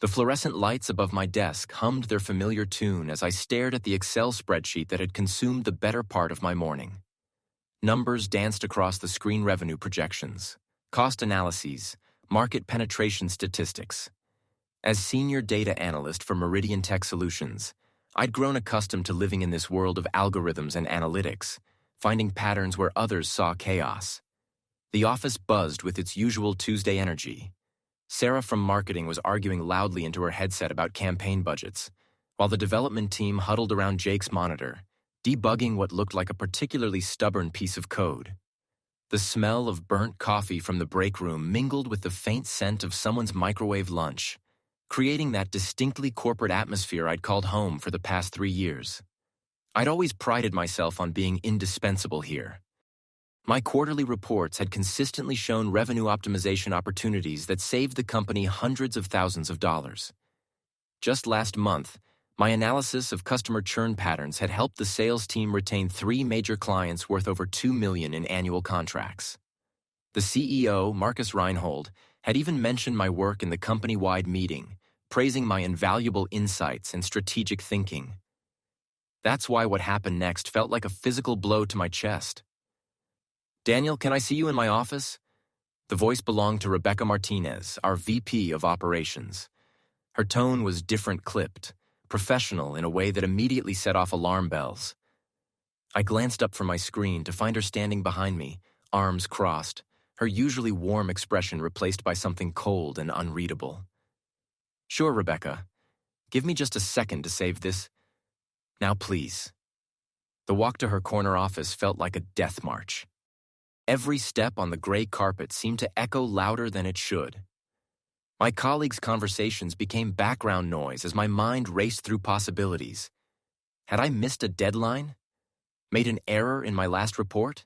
The fluorescent lights above my desk hummed their familiar tune as I stared at the Excel spreadsheet that had consumed the better part of my morning. Numbers danced across the screen: revenue projections, cost analyses, market penetration statistics. As senior data analyst for Meridian Tech Solutions, I'd grown accustomed to living in this world of algorithms and analytics, finding patterns where others saw chaos. The office buzzed with its usual Tuesday energy. Sarah from marketing was arguing loudly into her headset about campaign budgets, while the development team huddled around Jake's monitor, debugging what looked like a particularly stubborn piece of code. The smell of burnt coffee from the break room mingled with the faint scent of someone's microwave lunch, creating that distinctly corporate atmosphere I'd called home for the past 3 years. I'd always prided myself on being indispensable here. My quarterly reports had consistently shown revenue optimization opportunities that saved the company hundreds of thousands of dollars. Just last month, my analysis of customer churn patterns had helped the sales team retain 3 major clients worth over $2 million in annual contracts. The CEO, Marcus Reinhold, had even mentioned my work in the company-wide meeting, praising my invaluable insights and strategic thinking. That's why what happened next felt like a physical blow to my chest. "Daniel, can I see you in my office?" The voice belonged to Rebecca Martinez, our VP of Operations. Her tone was different, clipped, professional in a way that immediately set off alarm bells. I glanced up from my screen to find her standing behind me, arms crossed, her usually warm expression replaced by something cold and unreadable. "Sure, Rebecca. Give me just a second to save this. Now, please." The walk to her corner office felt like a death march. Every step on the gray carpet seemed to echo louder than it should. My colleagues' conversations became background noise as my mind raced through possibilities. Had I missed a deadline? Made an error in my last report?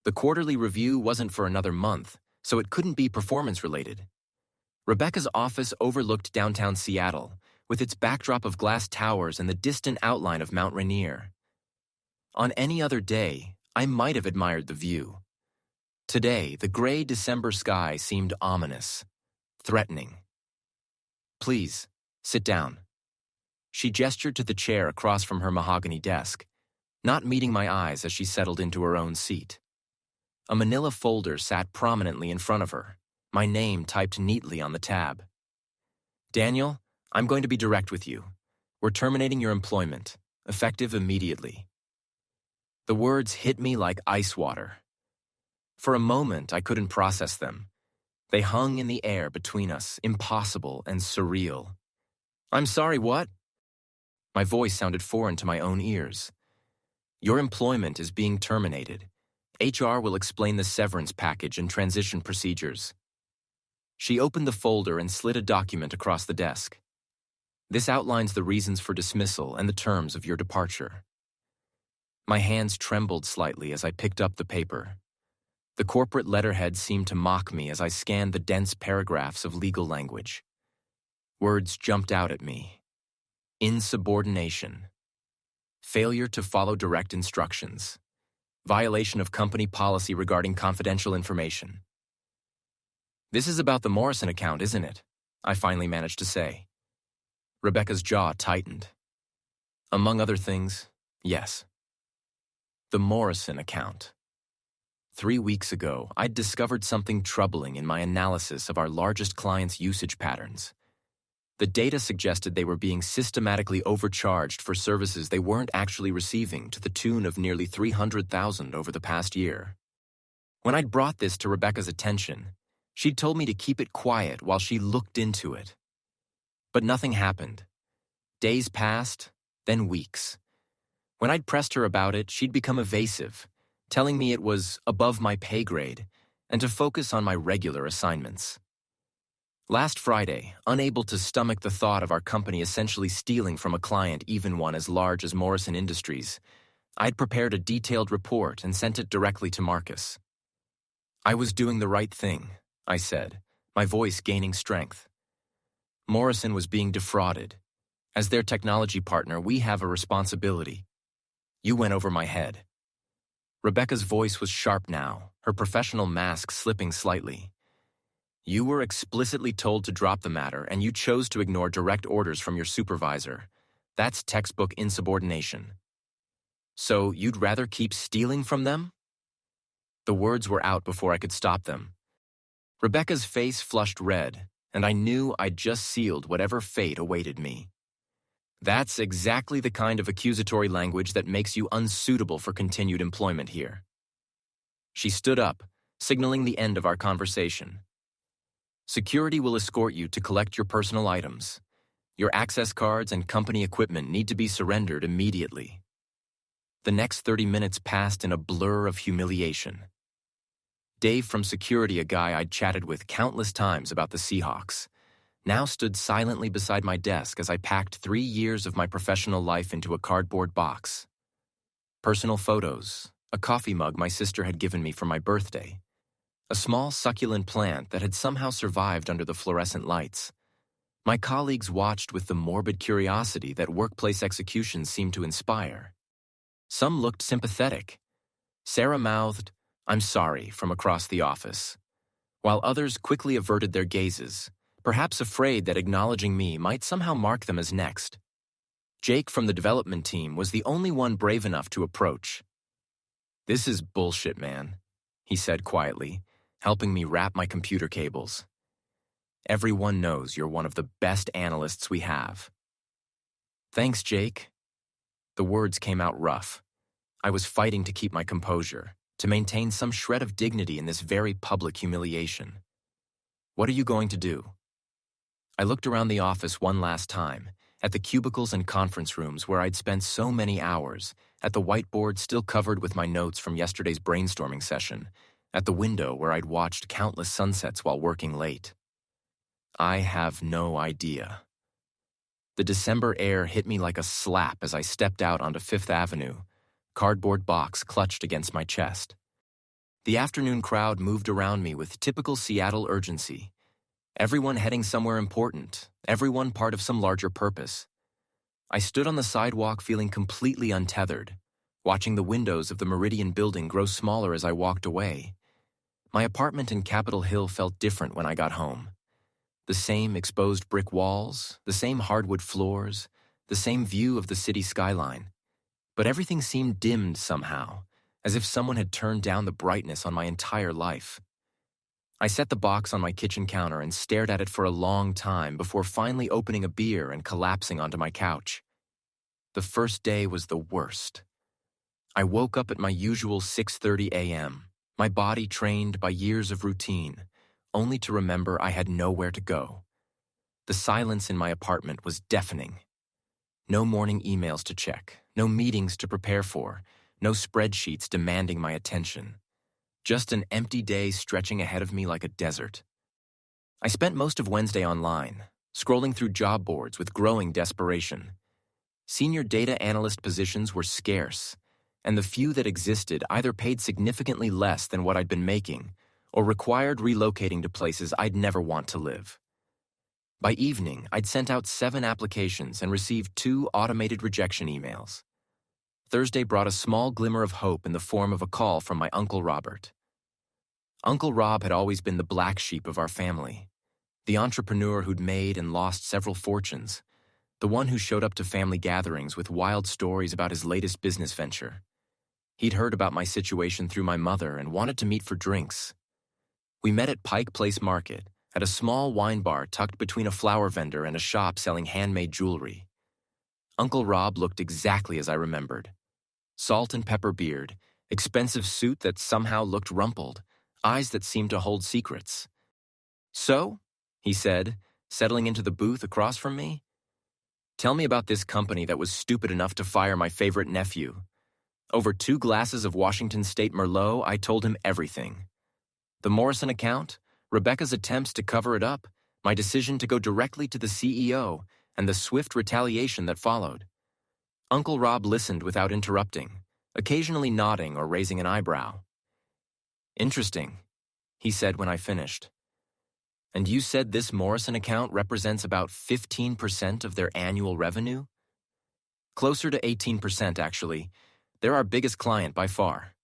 The quarterly review wasn't for another month, so it couldn't be performance-related. Rebecca's office overlooked downtown Seattle, with its backdrop of glass towers and the distant outline of Mount Rainier. On any other day, I might have admired the view. Today, the gray December sky seemed ominous, threatening. "Please, sit down." She gestured to the chair across from her mahogany desk, not meeting my eyes as she settled into her own seat. A manila folder sat prominently in front of her, my name typed neatly on the tab. "Daniel, I'm going to be direct with you. We're terminating your employment, effective immediately." The words hit me like ice water. For a moment, I couldn't process them. They hung in the air between us, impossible and surreal. "I'm sorry, what?" My voice sounded foreign to my own ears. "Your employment is being terminated. HR will explain the severance package and transition procedures." She opened the folder and slid a document across the desk. "This outlines the reasons for dismissal and the terms of your departure." My hands trembled slightly as I picked up the paper. The corporate letterhead seemed to mock me as I scanned the dense paragraphs of legal language. Words jumped out at me. Insubordination. Failure to follow direct instructions. Violation of company policy regarding confidential information. "This is about the Morrison account, isn't it?" I finally managed to say. Rebecca's jaw tightened. "Among other things, yes." The Morrison account. 3 weeks ago, I'd discovered something troubling in my analysis of our largest clients' usage patterns. The data suggested they were being systematically overcharged for services they weren't actually receiving, to the tune of nearly $300,000 over the past year. When I'd brought this to Rebecca's attention, she'd told me to keep it quiet while she looked into it. But nothing happened. Days passed, then weeks. When I'd pressed her about it, she'd become evasive, telling me it was above my pay grade and to focus on my regular assignments. Last Friday, unable to stomach the thought of our company essentially stealing from a client, even one as large as Morrison Industries, I'd prepared a detailed report and sent it directly to Marcus. "I was doing the right thing," I said, my voice gaining strength. "Morrison was being defrauded. As their technology partner, we have a responsibility." You went over my head. Rebecca's voice was sharp now, her professional mask slipping slightly. You were explicitly told to drop the matter, and you chose to ignore direct orders from your supervisor. That's textbook insubordination. So you'd rather keep stealing from them? The words were out before I could stop them. Rebecca's face flushed red, and I knew I'd just sealed whatever fate awaited me. That's exactly the kind of accusatory language that makes you unsuitable for continued employment here. She stood up, signaling the end of our conversation. Security will escort you to collect your personal items. Your access cards and company equipment need to be surrendered immediately. The next 30 minutes passed in a blur of humiliation. Dave from security, a guy I'd chatted with countless times about the Seahawks, now stood silently beside my desk as I packed 3 years of my professional life into a cardboard box. Personal photos, a coffee mug my sister had given me for my birthday, a small succulent plant that had somehow survived under the fluorescent lights. My colleagues watched with the morbid curiosity that workplace executions seem to inspire. Some looked sympathetic. Sarah mouthed, "I'm sorry," from across the office, while others quickly averted their gazes, perhaps afraid that acknowledging me might somehow mark them as next. Jake from the development team was the only one brave enough to approach. "This is bullshit, man," he said quietly, helping me wrap my computer cables. "Everyone knows you're one of the best analysts we have." "Thanks, Jake." The words came out rough. I was fighting to keep my composure, to maintain some shred of dignity in this very public humiliation. "What are you going to do?" I looked around the office one last time, at the cubicles and conference rooms where I'd spent so many hours, at the whiteboard still covered with my notes from yesterday's brainstorming session, at the window where I'd watched countless sunsets while working late. I have no idea. The December air hit me like a slap as I stepped out onto Fifth Avenue, cardboard box clutched against my chest. The afternoon crowd moved around me with typical Seattle urgency. Everyone heading somewhere important, everyone part of some larger purpose. I stood on the sidewalk feeling completely untethered, watching the windows of the Meridian building grow smaller as I walked away. My apartment in Capitol Hill felt different when I got home. The same exposed brick walls, the same hardwood floors, the same view of the city skyline. But everything seemed dimmed somehow, as if someone had turned down the brightness on my entire life. I set the box on my kitchen counter and stared at it for a long time before finally opening a beer and collapsing onto my couch. The first day was the worst. I woke up at my usual 6:30 a.m., my body trained by years of routine, only to remember I had nowhere to go. The silence in my apartment was deafening. No morning emails to check, no meetings to prepare for, no spreadsheets demanding my attention. Just an empty day stretching ahead of me like a desert. I spent most of Wednesday online, scrolling through job boards with growing desperation. Senior data analyst positions were scarce, and the few that existed either paid significantly less than what I'd been making or required relocating to places I'd never want to live. By evening, I'd sent out 7 applications and received 2 automated rejection emails. Thursday brought a small glimmer of hope in the form of a call from my Uncle Robert. Uncle Rob had always been the black sheep of our family, the entrepreneur who'd made and lost several fortunes, the one who showed up to family gatherings with wild stories about his latest business venture. He'd heard about my situation through my mother and wanted to meet for drinks. We met at Pike Place Market, at a small wine bar tucked between a flower vendor and a shop selling handmade jewelry. Uncle Rob looked exactly as I remembered. Salt and pepper beard, expensive suit that somehow looked rumpled, eyes that seemed to hold secrets. "So," he said, settling into the booth across from me, "tell me about this company that was stupid enough to fire my favorite nephew." Over 2 glasses of Washington State Merlot, I told him everything. The Morrison account, Rebecca's attempts to cover it up, my decision to go directly to the CEO, and the swift retaliation that followed. Uncle Rob listened without interrupting, occasionally nodding or raising an eyebrow. "Interesting," he said when I finished. "And you said this Morrison account represents about 15% of their annual revenue?" "Closer to 18%, actually. They're our biggest client by far."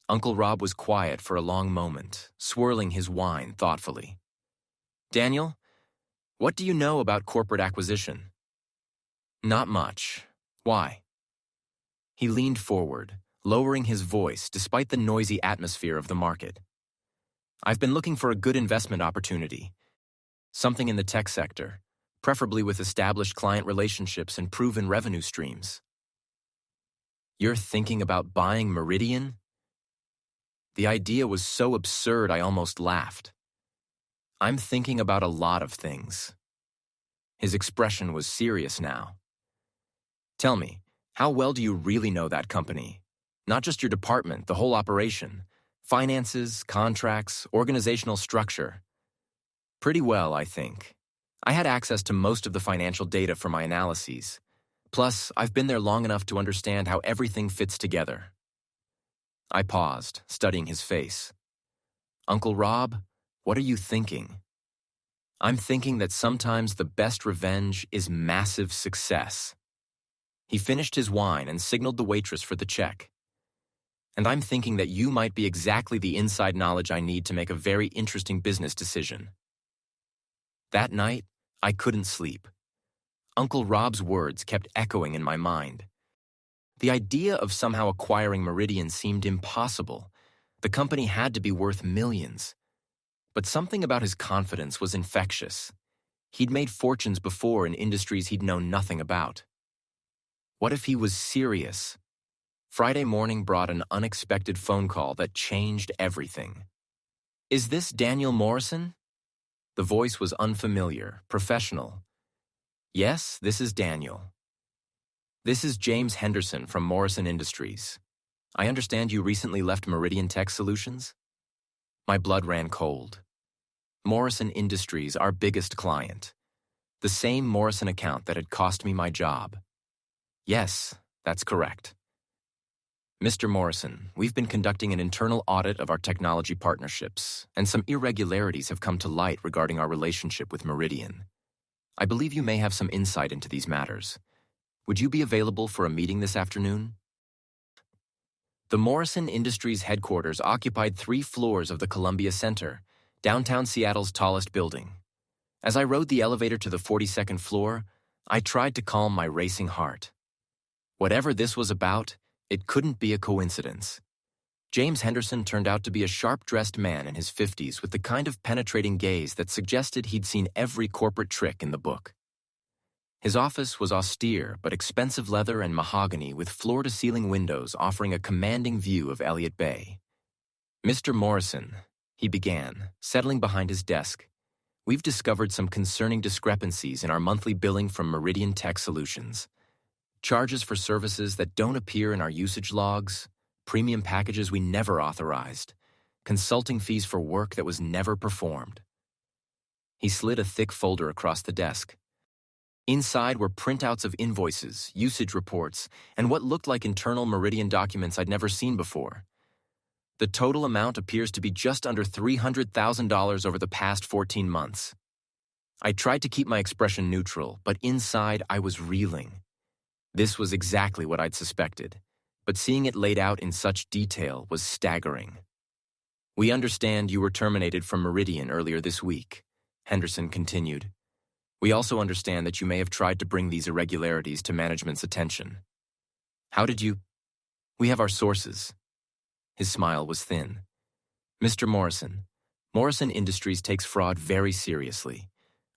Uncle Rob was quiet for a long moment, swirling his wine thoughtfully. Daniel, what do you know about corporate acquisition? Not much. Why? He leaned forward, lowering his voice despite the noisy atmosphere of the market. I've been looking for a good investment opportunity, something in the tech sector, preferably with established client relationships and proven revenue streams. You're thinking about buying Meridian? The idea was so absurd I almost laughed. I'm thinking about a lot of things. His expression was serious now. Tell me, how well do you really know that company? Not just your department, the whole operation. Finances, contracts, organizational structure. Pretty well, I think. I had access to most of the financial data for my analyses. Plus, I've been there long enough to understand how everything fits together. I paused, studying his face. Uncle Rob, what are you thinking? I'm thinking that sometimes the best revenge is massive success. He finished his wine and signaled the waitress for the check. And I'm thinking that you might be exactly the inside knowledge I need to make a very interesting business decision. That night, I couldn't sleep. Uncle Rob's words kept echoing in my mind. The idea of somehow acquiring Meridian seemed impossible. The company had to be worth millions. But something about his confidence was infectious. He'd made fortunes before in industries he'd known nothing about. What if he was serious? Friday morning brought an unexpected phone call that changed everything. Is this Daniel Morrison? The voice was unfamiliar, professional. Yes, this is Daniel. This is James Henderson from Morrison Industries. I understand you recently left Meridian Tech Solutions? My blood ran cold. Morrison Industries, our biggest client. The same Morrison account that had cost me my job. Yes, that's correct. Mr. Morrison, we've been conducting an internal audit of our technology partnerships, and some irregularities have come to light regarding our relationship with Meridian. I believe you may have some insight into these matters. Would you be available for a meeting this afternoon? The Morrison Industries headquarters occupied 3 floors of the Columbia Center, downtown Seattle's tallest building. As I rode the elevator to the 42nd floor, I tried to calm my racing heart. Whatever this was about, it couldn't be a coincidence. James Henderson turned out to be a sharp-dressed man in his 50s with the kind of penetrating gaze that suggested he'd seen every corporate trick in the book. His office was austere but expensive leather and mahogany with floor-to-ceiling windows offering a commanding view of Elliott Bay. Mr. Morrison, he began, settling behind his desk, we've discovered some concerning discrepancies in our monthly billing from Meridian Tech Solutions. Charges for services that don't appear in our usage logs, premium packages we never authorized, consulting fees for work that was never performed. He slid a thick folder across the desk. Inside were printouts of invoices, usage reports, and what looked like internal Meridian documents I'd never seen before. The total amount appears to be just under $300,000 over the past 14 months. I tried to keep my expression neutral, but inside I was reeling. This was exactly what I'd suspected, but seeing it laid out in such detail was staggering. We understand you were terminated from Meridian earlier this week, Henderson continued. We also understand that you may have tried to bring these irregularities to management's attention. How did you? We have our sources. His smile was thin. Mr. Morrison, Morrison Industries takes fraud very seriously.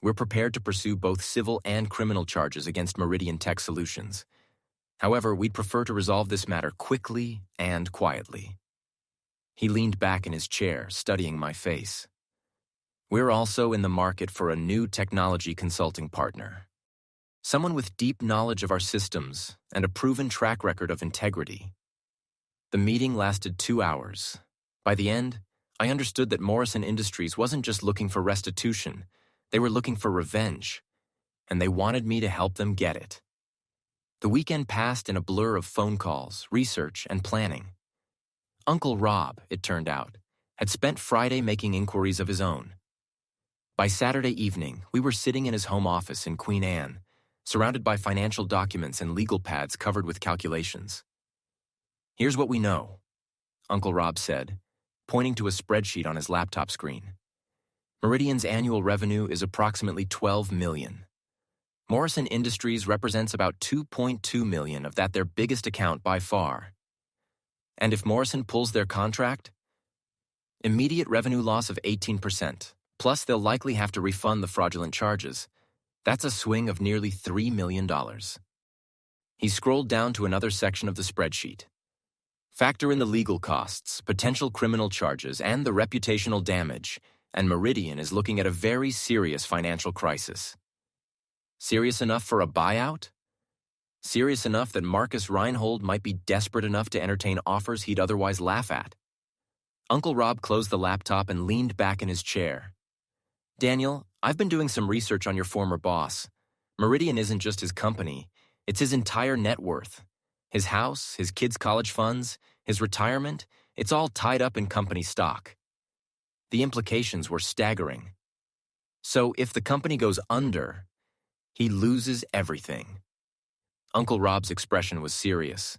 We're prepared to pursue both civil and criminal charges against Meridian Tech Solutions. However, we'd prefer to resolve this matter quickly and quietly. He leaned back in his chair, studying my face. We're also in the market for a new technology consulting partner. Someone with deep knowledge of our systems and a proven track record of integrity. The meeting lasted 2 hours. By the end, I understood that Morrison Industries wasn't just looking for restitution. They were looking for revenge, and they wanted me to help them get it. The weekend passed in a blur of phone calls, research, and planning. Uncle Rob, it turned out, had spent Friday making inquiries of his own. By Saturday evening, we were sitting in his home office in Queen Anne, surrounded by financial documents and legal pads covered with calculations. Here's what we know. Uncle Rob said, pointing to a spreadsheet on his laptop screen. Meridian's annual revenue is approximately $12 million. Morrison Industries represents about $2.2 million of that, their biggest account by far. And if Morrison pulls their contract? Immediate revenue loss of 18%, plus they'll likely have to refund the fraudulent charges. That's a swing of nearly $3 million. He scrolled down to another section of the spreadsheet. Factor in the legal costs, potential criminal charges, and the reputational damage, and Meridian is looking at a very serious financial crisis. Serious enough for a buyout? Serious enough that Marcus Reinhold might be desperate enough to entertain offers he'd otherwise laugh at. Uncle Rob closed the laptop and leaned back in his chair. Daniel, I've been doing some research on your former boss. Meridian isn't just his company, it's his entire net worth. His house, his kids' college funds, his retirement, it's all tied up in company stock. The implications were staggering. So if the company goes under, he loses everything. Uncle Rob's expression was serious,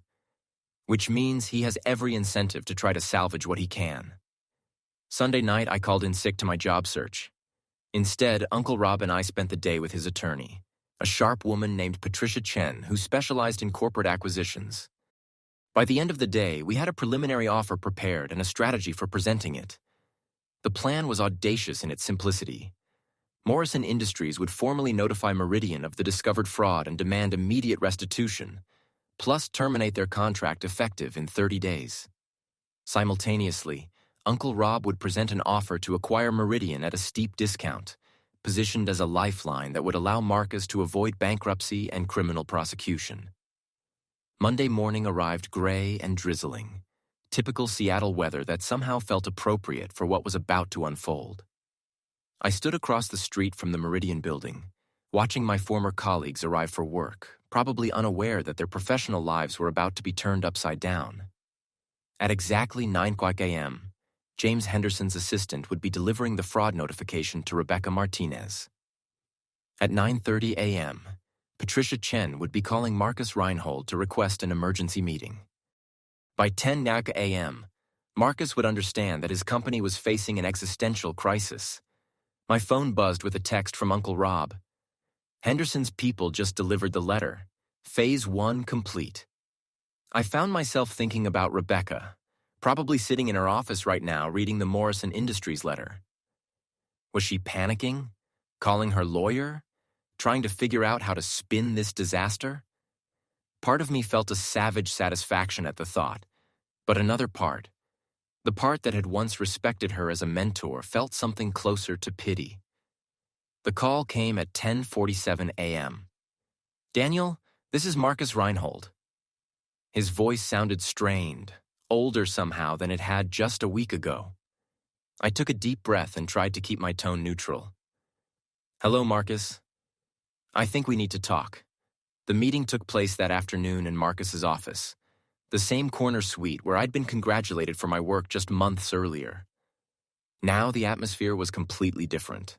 which means he has every incentive to try to salvage what he can. Sunday night, I called in sick to my job search. Instead, Uncle Rob and I spent the day with his attorney, a sharp woman named Patricia Chen who specialized in corporate acquisitions. By the end of the day, we had a preliminary offer prepared and a strategy for presenting it. The plan was audacious in its simplicity. Morrison Industries would formally notify Meridian of the discovered fraud and demand immediate restitution, plus terminate their contract effective in 30 days. Simultaneously, Uncle Rob would present an offer to acquire Meridian at a steep discount, positioned as a lifeline that would allow Marcus to avoid bankruptcy and criminal prosecution. Monday morning arrived gray and drizzling, typical Seattle weather that somehow felt appropriate for what was about to unfold. I stood across the street from the Meridian building, watching my former colleagues arrive for work, probably unaware that their professional lives were about to be turned upside down. At exactly 9 a.m., James Henderson's assistant would be delivering the fraud notification to Rebecca Martinez. At 9:30 a.m., Patricia Chen would be calling Marcus Reinhold to request an emergency meeting. By 10 a.m., Marcus would understand that his company was facing an existential crisis. My phone buzzed with a text from Uncle Rob. Henderson's people just delivered the letter. Phase 1 complete. I found myself thinking about Rebecca, probably sitting in her office right now reading the Morrison Industries letter. Was she panicking? Calling her lawyer? Trying to figure out how to spin this disaster? Part of me felt a savage satisfaction at the thought, but another part, the part that had once respected her as a mentor, felt something closer to pity. The call came at 10:47 a.m. Daniel, this is Marcus Reinhold. His voice sounded strained, older somehow than it had just a week ago. I took a deep breath and tried to keep my tone neutral. Hello, Marcus. I think we need to talk. The meeting took place that afternoon in Marcus's office, the same corner suite where I'd been congratulated for my work just months earlier. Now the atmosphere was completely different.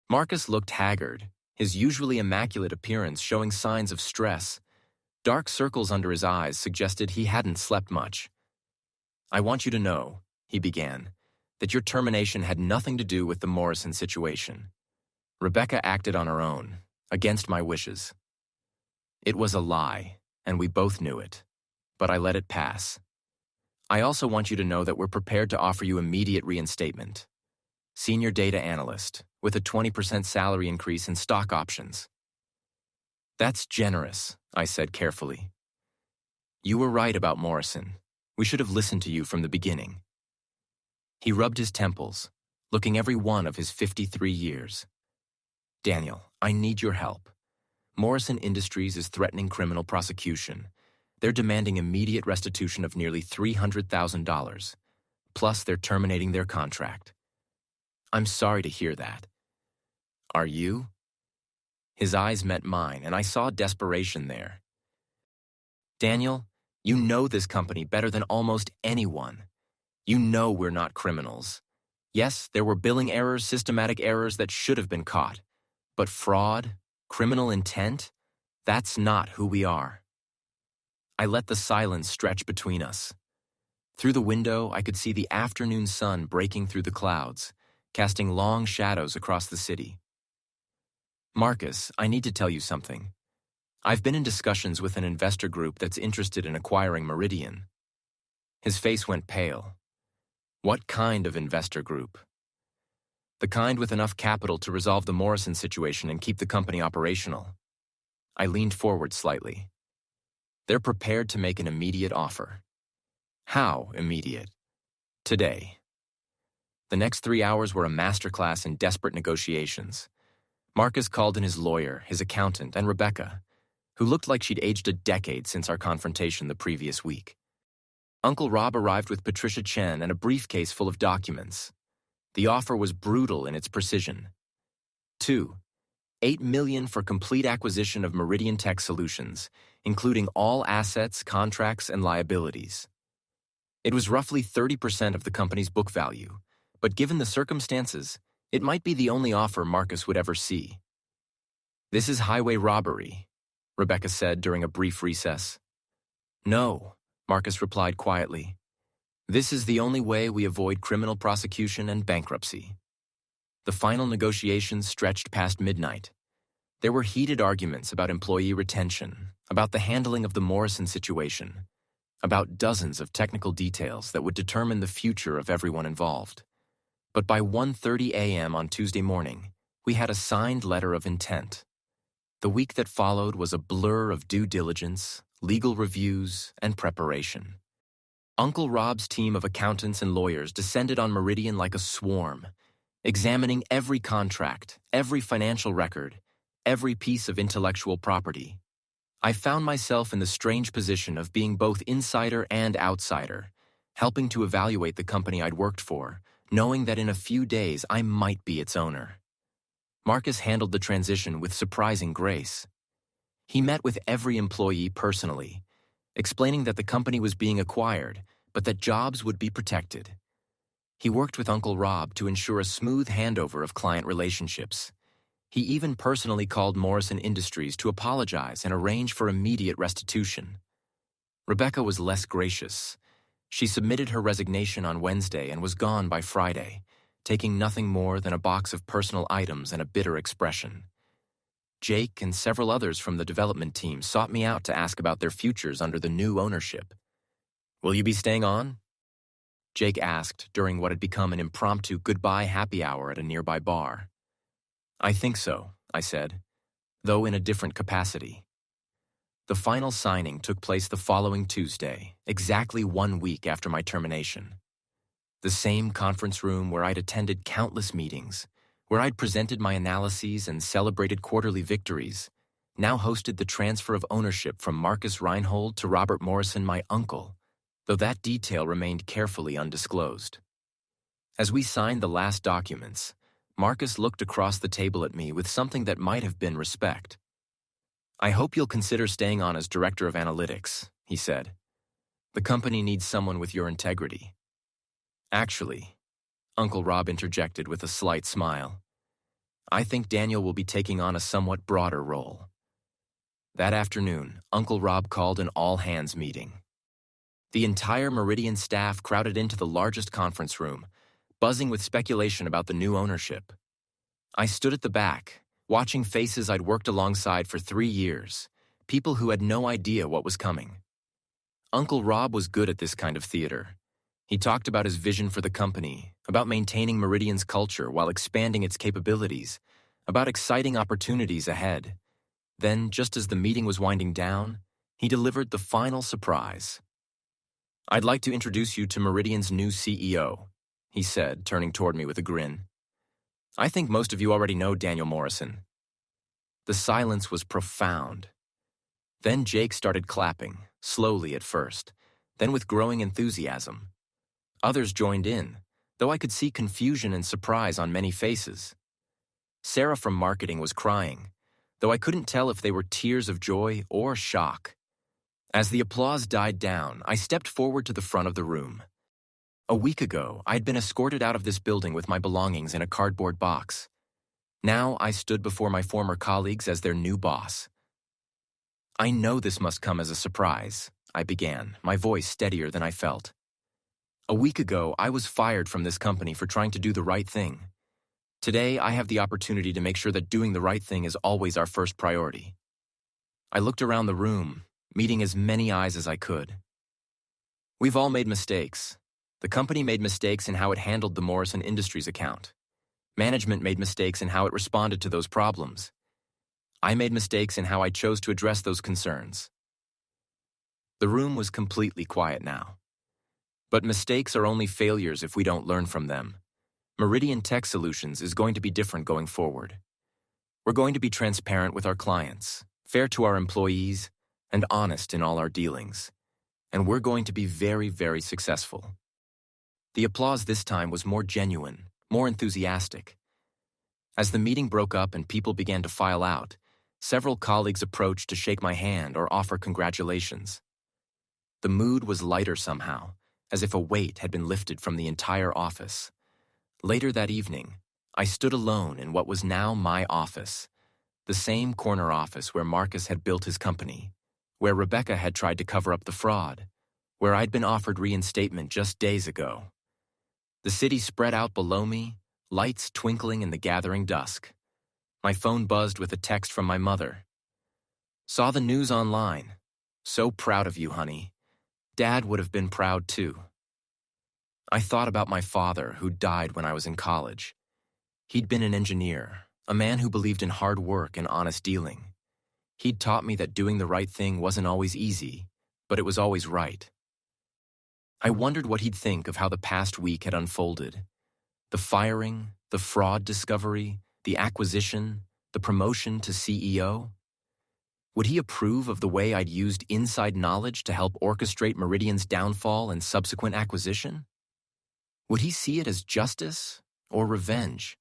Marcus looked haggard, his usually immaculate appearance showing signs of stress. Dark circles under his eyes suggested he hadn't slept much. I want you to know, he began, that your termination had nothing to do with the Morrison situation. Rebecca acted on her own, against my wishes. It was a lie, and we both knew it, but I let it pass. I also want you to know that we're prepared to offer you immediate reinstatement. Senior data analyst, with a 20% salary increase and stock options. That's generous, I said carefully. You were right about Morrison. We should have listened to you from the beginning. He rubbed his temples, looking every one of his 53 years. Daniel, I need your help. Morrison Industries is threatening criminal prosecution. They're demanding immediate restitution of nearly $300,000. Plus, they're terminating their contract. I'm sorry to hear that. Are you? His eyes met mine, and I saw desperation there. Daniel, you know this company better than almost anyone. You know we're not criminals. Yes, there were billing errors, systematic errors that should have been caught. But fraud, criminal intent, that's not who we are. I let the silence stretch between us. Through the window, I could see the afternoon sun breaking through the clouds, casting long shadows across the city. Marcus, I need to tell you something. I've been in discussions with an investor group that's interested in acquiring Meridian. His face went pale. What kind of investor group? The kind with enough capital to resolve the Morrison situation and keep the company operational. I leaned forward slightly. They're prepared to make an immediate offer. How immediate? Today. The next 3 hours were a masterclass in desperate negotiations. Marcus called in his lawyer, his accountant, and Rebecca, who looked like she'd aged a decade since our confrontation the previous week. Uncle Rob arrived with Patricia Chen and a briefcase full of documents. The offer was brutal in its precision. 8 million for complete acquisition of Meridian Tech Solutions, including all assets, contracts, and liabilities. It was roughly 30% of the company's book value, but given the circumstances, it might be the only offer Marcus would ever see. "This is highway robbery," Rebecca said during a brief recess. "No," Marcus replied quietly. "This is the only way we avoid criminal prosecution and bankruptcy." The final negotiations stretched past midnight. There were heated arguments about employee retention, about the handling of the Morrison situation, about dozens of technical details that would determine the future of everyone involved. But by 1:30 a.m. on Tuesday morning, we had a signed letter of intent. The week that followed was a blur of due diligence, legal reviews, and preparation. Uncle Rob's team of accountants and lawyers descended on Meridian like a swarm, examining every contract, every financial record, every piece of intellectual property. I found myself in the strange position of being both insider and outsider, helping to evaluate the company I'd worked for, knowing that in a few days I might be its owner. Marcus handled the transition with surprising grace. He met with every employee personally, explaining that the company was being acquired, but that jobs would be protected. He worked with Uncle Rob to ensure a smooth handover of client relationships. He even personally called Morrison Industries to apologize and arrange for immediate restitution. Rebecca was less gracious. She submitted her resignation on Wednesday and was gone by Friday, taking nothing more than a box of personal items and a bitter expression. Jake and several others from the development team sought me out to ask about their futures under the new ownership. "Will you be staying on?" Jake asked during what had become an impromptu goodbye happy hour at a nearby bar. "I think so," I said, though in a different capacity. The final signing took place the following Tuesday, exactly 1 week after my termination. The same conference room where I'd attended countless meetings, where I'd presented my analyses and celebrated quarterly victories, now hosted the transfer of ownership from Marcus Reinhold to Robert Morrison, my uncle, though that detail remained carefully undisclosed. As we signed the last documents, Marcus looked across the table at me with something that might have been respect. "I hope you'll consider staying on as Director of Analytics," he said. "The company needs someone with your integrity." "Actually," Uncle Rob interjected with a slight smile, "I think Daniel will be taking on a somewhat broader role." That afternoon, Uncle Rob called an all-hands meeting. The entire Meridian staff crowded into the largest conference room, buzzing with speculation about the new ownership. I stood at the back, watching faces I'd worked alongside for 3 years, people who had no idea what was coming. Uncle Rob was good at this kind of theater. He talked about his vision for the company, about maintaining Meridian's culture while expanding its capabilities, about exciting opportunities ahead. Then, just as the meeting was winding down, he delivered the final surprise. "I'd like to introduce you to Meridian's new CEO," he said, turning toward me with a grin. "I think most of you already know Daniel Morrison." The silence was profound. Then Jake started clapping, slowly at first, then with growing enthusiasm. Others joined in, though I could see confusion and surprise on many faces. Sarah from marketing was crying, though I couldn't tell if they were tears of joy or shock. As the applause died down, I stepped forward to the front of the room. A week ago, I'd been escorted out of this building with my belongings in a cardboard box. Now I stood before my former colleagues as their new boss. "I know this must come as a surprise," I began, my voice steadier than I felt. A week ago, I was fired from this company for trying to do the right thing. Today, I have the opportunity to make sure that doing the right thing is always our first priority. I looked around the room, meeting as many eyes as I could. We've all made mistakes. The company made mistakes in how it handled the Morrison Industries account. Management made mistakes in how it responded to those problems. I made mistakes in how I chose to address those concerns. The room was completely quiet now. But mistakes are only failures if we don't learn from them. Meridian Tech Solutions is going to be different going forward. We're going to be transparent with our clients, fair to our employees, and honest in all our dealings. And we're going to be very, very successful. The applause this time was more genuine, more enthusiastic. As the meeting broke up and people began to file out, several colleagues approached to shake my hand or offer congratulations. The mood was lighter somehow, as if a weight had been lifted from the entire office. Later that evening, I stood alone in what was now my office, the same corner office where Marcus had built his company, where Rebecca had tried to cover up the fraud, where I'd been offered reinstatement just days ago. The city spread out below me, lights twinkling in the gathering dusk. My phone buzzed with a text from my mother. Saw the news online. So proud of you, honey. Dad would have been proud too. I thought about my father, who died when I was in college. He'd been an engineer, a man who believed in hard work and honest dealing. He'd taught me that doing the right thing wasn't always easy, but it was always right. I wondered what he'd think of how the past week had unfolded. The firing, the fraud discovery, the acquisition, the promotion to CEO. Would he approve of the way I'd used inside knowledge to help orchestrate Meridian's downfall and subsequent acquisition? Would he see it as justice or revenge?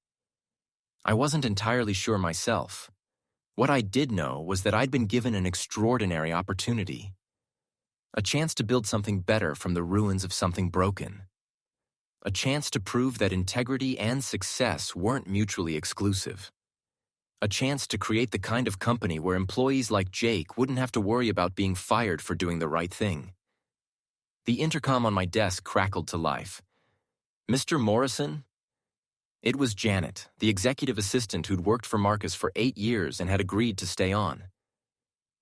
I wasn't entirely sure myself. What I did know was that I'd been given an extraordinary opportunity. A chance to build something better from the ruins of something broken. A chance to prove that integrity and success weren't mutually exclusive. A chance to create the kind of company where employees like Jake wouldn't have to worry about being fired for doing the right thing. The intercom on my desk crackled to life. Mr. Morrison? It was Janet, the executive assistant who'd worked for Marcus for 8 years and had agreed to stay on.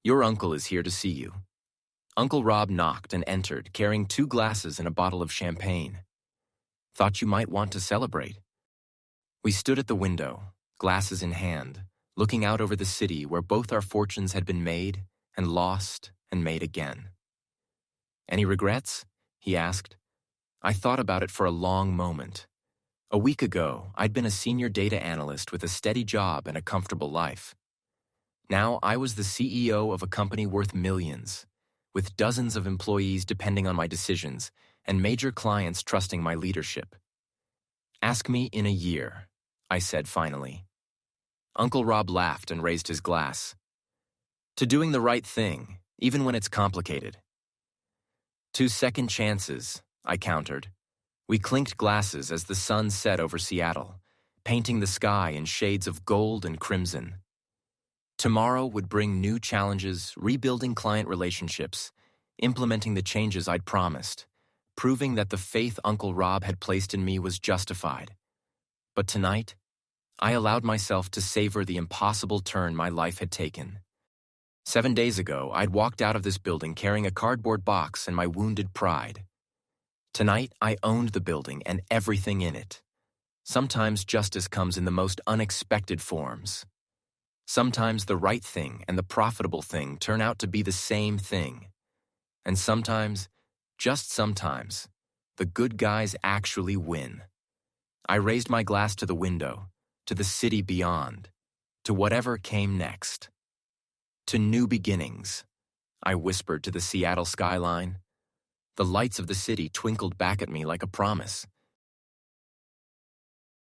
Your uncle is here to see you. Uncle Rob knocked and entered, carrying 2 glasses and a bottle of champagne. Thought you might want to celebrate. We stood at the window, glasses in hand, looking out over the city where both our fortunes had been made and lost and made again. Any regrets? He asked. I thought about it for a long moment. A week ago, I'd been a senior data analyst with a steady job and a comfortable life. Now I was the CEO of a company worth millions, with dozens of employees depending on my decisions and major clients trusting my leadership. Ask me in a year, I said finally. Uncle Rob laughed and raised his glass. To doing the right thing, even when it's complicated. 2 second chances, I countered. We clinked glasses as the sun set over Seattle, painting the sky in shades of gold and crimson. Tomorrow would bring new challenges, rebuilding client relationships, implementing the changes I'd promised, proving that the faith Uncle Rob had placed in me was justified. But tonight, I allowed myself to savor the impossible turn my life had taken. 7 days ago, I'd walked out of this building carrying a cardboard box and my wounded pride. Tonight, I owned the building and everything in it. Sometimes justice comes in the most unexpected forms. Sometimes the right thing and the profitable thing turn out to be the same thing. And sometimes, just sometimes, the good guys actually win. I raised my glass to the window, to the city beyond, to whatever came next. To new beginnings, I whispered to the Seattle skyline. The lights of the city twinkled back at me like a promise.